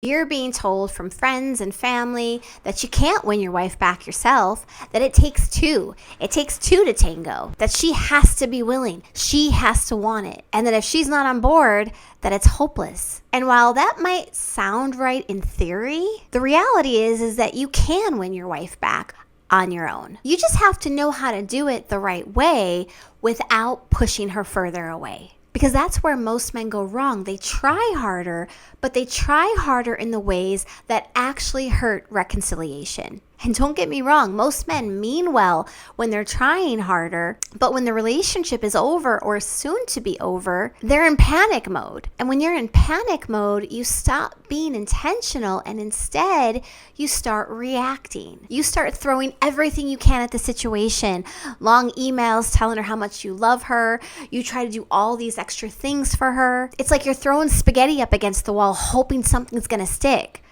You're being told from friends and family that you can't win your wife back yourself, that it takes two. It takes two to tango, that she has to be willing, she has to want it, and that if she's not on board, that it's hopeless. And while that might sound right in theory, the reality is that you can win your wife back on your own. You just have to know how to do it the right way without pushing her further away. Because that's where most men go wrong. They try harder, but they try harder in the ways that actually hurt reconciliation. And don't get me wrong, most men mean well when they're trying harder, but when the relationship is over or soon to be over, they're in panic mode. And when you're in panic mode, you stop being intentional and instead you start reacting. You start throwing everything you can at the situation. Long emails telling her how much you love her. You try to do all these extra things for her. It's like you're throwing spaghetti up against the wall hoping something's going to stick.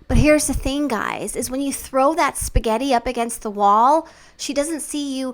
But here's the thing, guys, is when you throw that spaghetti up against the wall, she doesn't see you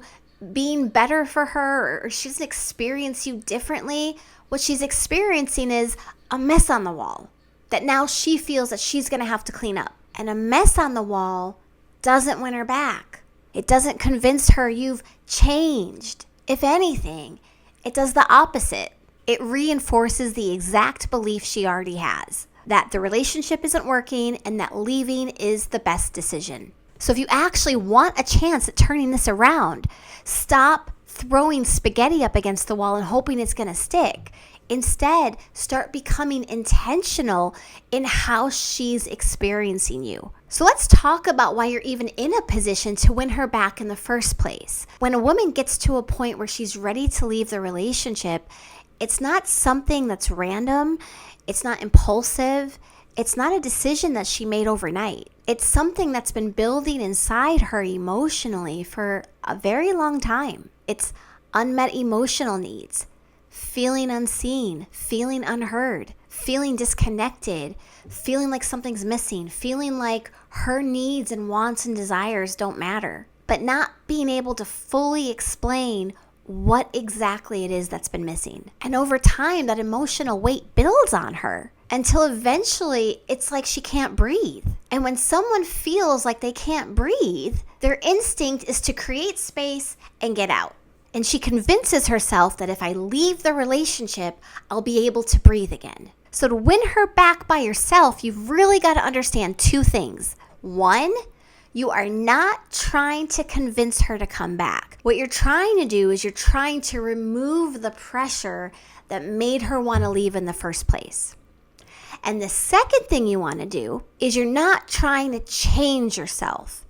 being better for her or she doesn't experience you differently. What she's experiencing is a mess on the wall that now she feels that she's going to have to clean up. And a mess on the wall doesn't win her back. It doesn't convince her you've changed. If anything, it does the opposite. It reinforces the exact belief she already has, that the relationship isn't working and that leaving is the best decision. So if you actually want a chance at turning this around, stop throwing spaghetti up against the wall and hoping it's going to stick. Instead, start becoming intentional in how she's experiencing you. So let's talk about why you're even in a position to win her back in the first place. When a woman gets to a point where she's ready to leave the relationship, it's not something that's random. It's not impulsive. It's not a decision that she made overnight. It's something that's been building inside her emotionally for a very long time. It's unmet emotional needs, feeling unseen, feeling unheard, feeling disconnected, feeling like something's missing, feeling like her needs and wants and desires don't matter, but not being able to fully explain what exactly it is that's been missing. And over time, that emotional weight builds on her until eventually it's like she can't breathe. And when someone feels like they can't breathe, their instinct is to create space and get out. And she convinces herself that if I leave the relationship, I'll be able to breathe again. So to win her back by yourself, you've really got to understand two things. One, you are not trying to convince her to come back. What you're trying to do is you're trying to remove the pressure that made her want to leave in the first place. And the second thing you want to do is you're not trying to change yourself.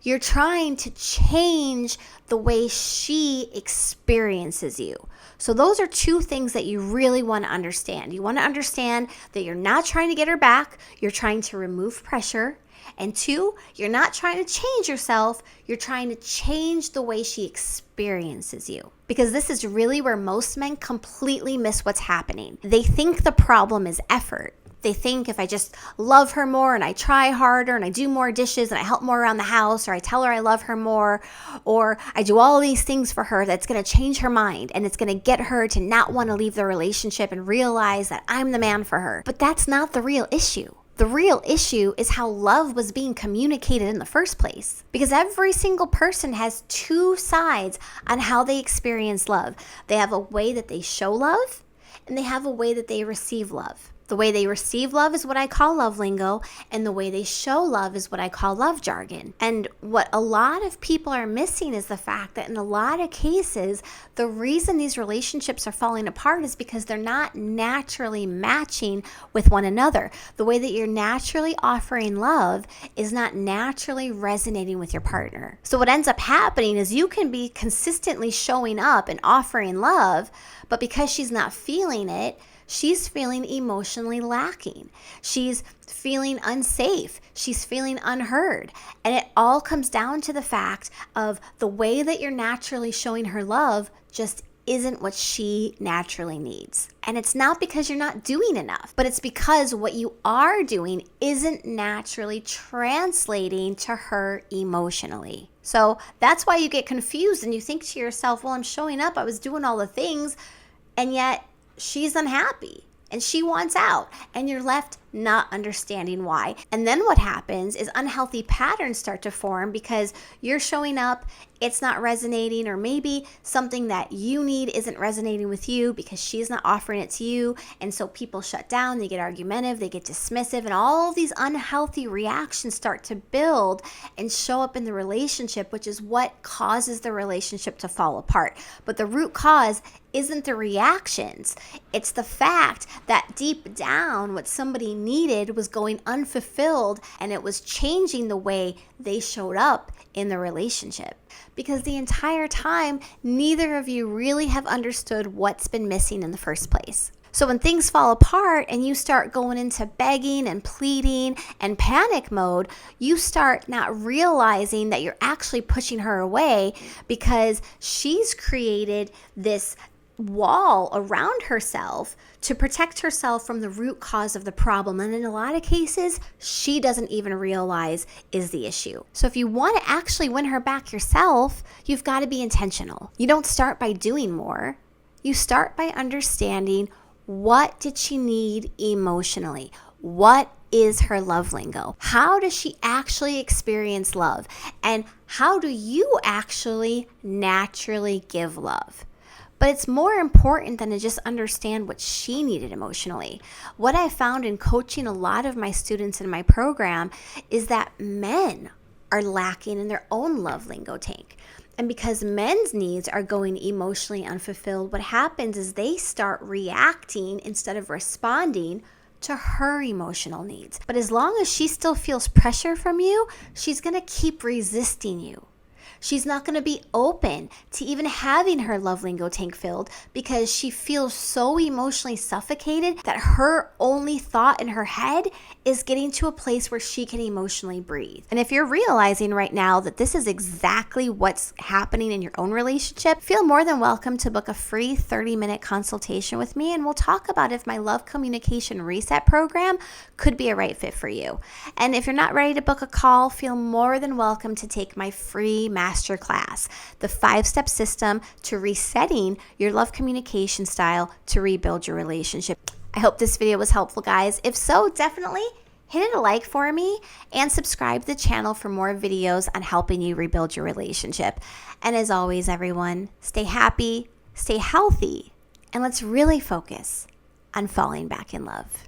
You're trying to change the way she experiences you. So those are two things that you really want to understand. You want to understand that you're not trying to get her back. You're trying to remove pressure. And two, you're not trying to change yourself. You're trying to change the way she experiences you. Because this is really where most men completely miss what's happening. They think the problem is effort. They think if I just love her more and I try harder and I do more dishes and I help more around the house, or I tell her I love her more, or I do all these things for her, that's going to change her mind and it's going to get her to not want to leave the relationship and realize that I'm the man for her. But that's not the real issue. The real issue is how love was being communicated in the first place. Because every single person has two sides on how they experience love. They have a way that they show love, and they have a way that they receive love. The way they receive love is what I call love lingo, and the way they show love is what I call love jargon. And what a lot of people are missing is the fact that in a lot of cases, the reason these relationships are falling apart is because they're not naturally matching with one another. The way that you're naturally offering love is not naturally resonating with your partner. So what ends up happening is you can be consistently showing up and offering love, but because she's not feeling it, she's feeling emotionally lacking. She's feeling unsafe. She's feeling unheard. And it all comes down to the fact of the way that you're naturally showing her love just isn't what she naturally needs. And it's not because you're not doing enough, but it's because what you are doing isn't naturally translating to her emotionally. So that's why you get confused and you think to yourself, well, I'm showing up, I was doing all the things, and yet she's unhappy and she wants out, and you're left not understanding why. And then what happens is unhealthy patterns start to form because you're showing up, it's not resonating, or maybe something that you need isn't resonating with you because she's not offering it to you. And so people shut down, they get argumentative, they get dismissive, and all of these unhealthy reactions start to build and show up in the relationship, which is what causes the relationship to fall apart. But the root cause isn't the reactions. It's the fact that deep down what somebody needed was going unfulfilled, and it was changing the way they showed up in the relationship. Because the entire time, neither of you really have understood what's been missing in the first place. So when things fall apart and you start going into begging and pleading and panic mode, you start not realizing that you're actually pushing her away because she's created this wall around herself to protect herself from the root cause of the problem. And in a lot of cases, she doesn't even realize is the issue. So if you want to actually win her back yourself, you've got to be intentional. You don't start by doing more. You start by understanding, what did she need emotionally? What is her love lingo? How does she actually experience love? And how do you actually naturally give love? But it's more important than to just understand what she needed emotionally. What I found in coaching a lot of my students in my program is that men are lacking in their own love lingo tank. And because men's needs are going emotionally unfulfilled, what happens is they start reacting instead of responding to her emotional needs. But as long as she still feels pressure from you, she's going to keep resisting you. She's not going to be open to even having her love lingo tank filled because she feels so emotionally suffocated that her only thought in her head is getting to a place where she can emotionally breathe. And if you're realizing right now that this is exactly what's happening in your own relationship, feel more than welcome to book a free 30-minute consultation with me, and we'll talk about if my Love Communication Reset program could be a right fit for you. And if you're not ready to book a call, feel more than welcome to take my free masterclass, the 5-step system to resetting your love communication style to rebuild your relationship. I hope this video was helpful, guys. If so, definitely hit a like for me and subscribe to the channel for more videos on helping you rebuild your relationship. And as always, everyone, stay happy, stay healthy, and let's really focus on falling back in love.